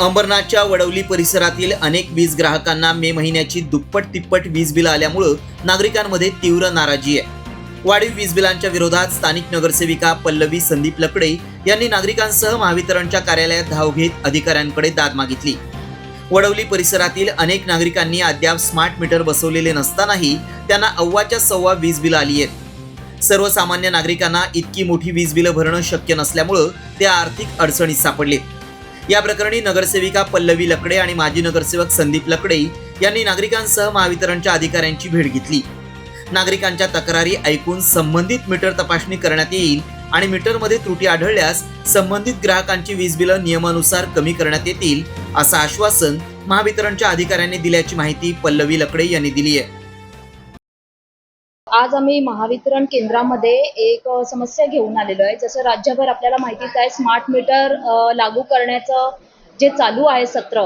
अंबरनाथच्या वडवली परिसरातील अनेक वीज ग्राहकांना मे महिन्याची दुप्पट तिप्पट वीज बिलं आल्यामुळे नागरिकांमध्ये तीव्र नाराजी आहे। वाढीव वीज बिलांच्या विरोधात स्थानिक नगरसेविका पल्लवी संदीप लकडे यांनी नागरिकांसह महावितरणच्या कार्यालयात धाव घेत अधिकाऱ्यांकडे दाद मागितली। वडवली परिसरातील अनेक नागरिकांनी अद्याप स्मार्ट मीटर बसवलेले नसतानाही त्यांना अव्वाच्या सव्वा वीज बिलं आली आहेत। सर्वसामान्य नागरिकांना इतकी मोठी वीज बिलं भरणं शक्य नसल्यामुळे ते आर्थिक अडचणीत सापडले। या प्रकरणी नगरसेविका पल्लवी लकडे आणि माजी नगरसेवक संदीप लकडे यांनी नागरिकांसह महावितरणच्या अधिकाऱ्यांची भेट घेतली। नागरिकांच्या तक्रारी ऐकून संबंधित मीटर तपासणी करण्यात येईल आणि मीटरमध्ये त्रुटी आढळल्यास संबंधित ग्राहकांची वीज बिलं नियमानुसार कमी करण्यात येतील असं आश्वासन महावितरणच्या अधिकाऱ्यांनी दिल्याची माहिती पल्लवी लकडे यांनी दिली आहे। आज आम्ही महावितरण केंद्रामध्ये एक समस्या घेऊन आलेलो आहे। जसं राज्यभर आपल्याला माहितीच आहे, स्मार्ट मीटर लागू करण्याचं जे चालू आहे सत्र,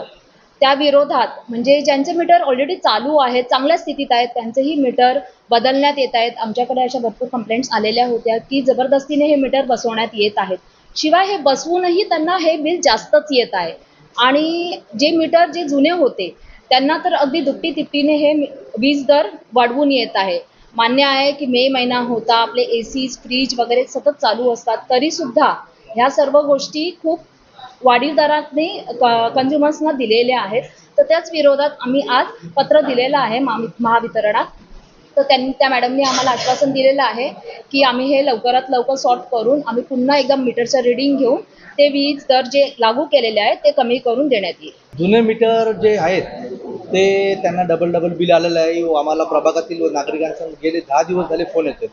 त्या विरोधात म्हणजे ज्यांचे मीटर ऑलरेडी चालू आहेत, चांगल्या स्थितीत आहेत, त्यांचेही मीटर बदलण्यात येत आहेत। आमच्याकडे अशा भरपूर कंप्लेंट्स आलेल्या होत्या की जबरदस्तीने हे मीटर बसवण्यात येत आहेत। शिवाय हे बसवूनही त्यांना हे बिल जास्तच येत आहे आणि जे मीटर जे जुने होते त्यांना तर अगदी दुपटी तिपटीने हे वीज दर वाढवून येत आहे। मान्य आहे की मे महिना होता, आपले एसीज फ्रीज वगैरे सतत चालू असतात, तरी सुद्धा ह्या सर्व गोष्टी खूप वाढीव दराने कंझ्युमर्सना दिलेल्या आहेत। तर त्याच विरोधात आम्ही आज पत्र दिलेलं आहे महावितरणात। तर त्या मॅडमनी आम्हाला आश्वासन दिलेलं आहे की आम्ही हे लवकरात लवकर सॉर्ट करून आम्ही पुन्हा एकदा मीटरचं रीडिंग घेऊन ते वीज दर जे लागू केलेले आहेत ते कमी करून देण्यात येईल। जुने मीटर जे आहेत ते त्यांना डबल बिल आलेलं आहे। आम्हाला प्रभागातील नागरिकांचा गेले 10 दिवस झाले फोन येते,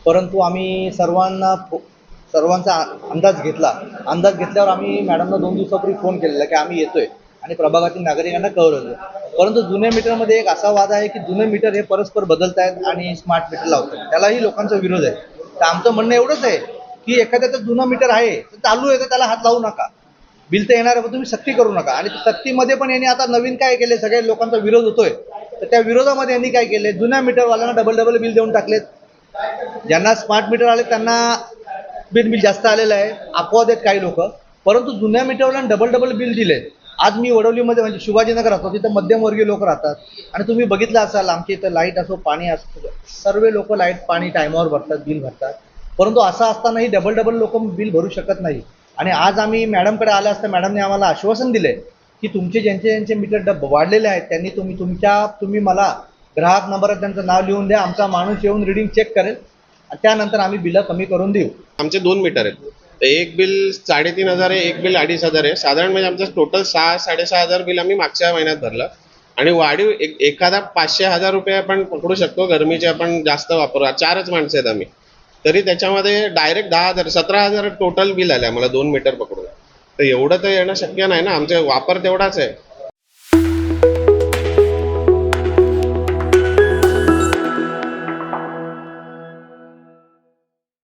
परंतु आम्ही सर्वांचा अंदाज घेतल्यावर आम्ही मॅडमला 2 दिवसापूर्वी फोन केलेला की आम्ही येतोय आणि प्रभागातील नागरिकांना कळवलं। परंतु जुन्या मीटरमध्ये एक असा वाद आहे की जुने मीटर हे परस्पर बदलत आहेत आणि स्मार्ट मीटर लावतात, त्यालाही लोकांचा विरोध आहे। तर आमचं म्हणणं एवढंच आहे की एखाद्याचं जुनं मीटर आहे तर चालू आहे तर त्याला हात लावू नका, बिल तर येणार आहे पण तुम्ही सक्ती करू नका। आणि सक्तीमध्ये पण यांनी आता नवीन काय केले, सगळ्या लोकांचा विरोध होतोय तर त्या विरोधामध्ये यांनी काय केले, जुन्या मीटरवाल्यांना डबल बिल देऊन टाकलेत। ज्यांना स्मार्ट मीटर आले त्यांना बिल जास्त आलेलं आहे, अपवाद आहेत काही लोक, परंतु जुन्या मीटरवाल्यांना डबल बिल दिलेत। आज मी वडवलीमध्ये म्हणजे शिवाजीनगर राहतो, तिथं मध्यमवर्गीय लोक राहतात आणि तुम्ही बघितलं असाल आमच्या इथं लाईट असो पाणी असो, सर्व लोक लाईट पाणी टायमावर भरतात, बिल भरतात, परंतु असं असतानाही डबल लोक बिल भरू शकत नाही। आणि आज आम्ही मॅडमकडे आले असता मॅडमने आम्हाला आश्वासन दिले की तुमचे ज्यांचे मीटर वाढलेले आहेत त्यांनी तुम्ही मला ग्राहक नंबर त्यांचं नाव लिहून द्या, आमचा माणूस येऊन रिडिंग चेक करेल आणि त्यानंतर आम्ही बिलं कमी करून देऊ। आमचे 2 मीटर आहेत, एक बिल 3,500 आहे, एक बिल 2,500 आहे। साधारण म्हणजे आमचं टोटल 6-6,500 बिल आम्ही मागच्या महिन्यात भरलं आणि वाढीव एखादा 500-1000 रुपये आपण पकडू शकतो। गरमीचे आपण जास्त वापरू, 4च माणसं आहेत आम्ही, तरी त्याच्यामध्ये डायरेक्ट 10,000-17,000 टोटल बिल आले आम्हाला 2 मीटर पकडून। तर एवढं तर येणं शक्य नाही ना, आमचा वापर तेवढाच आहे।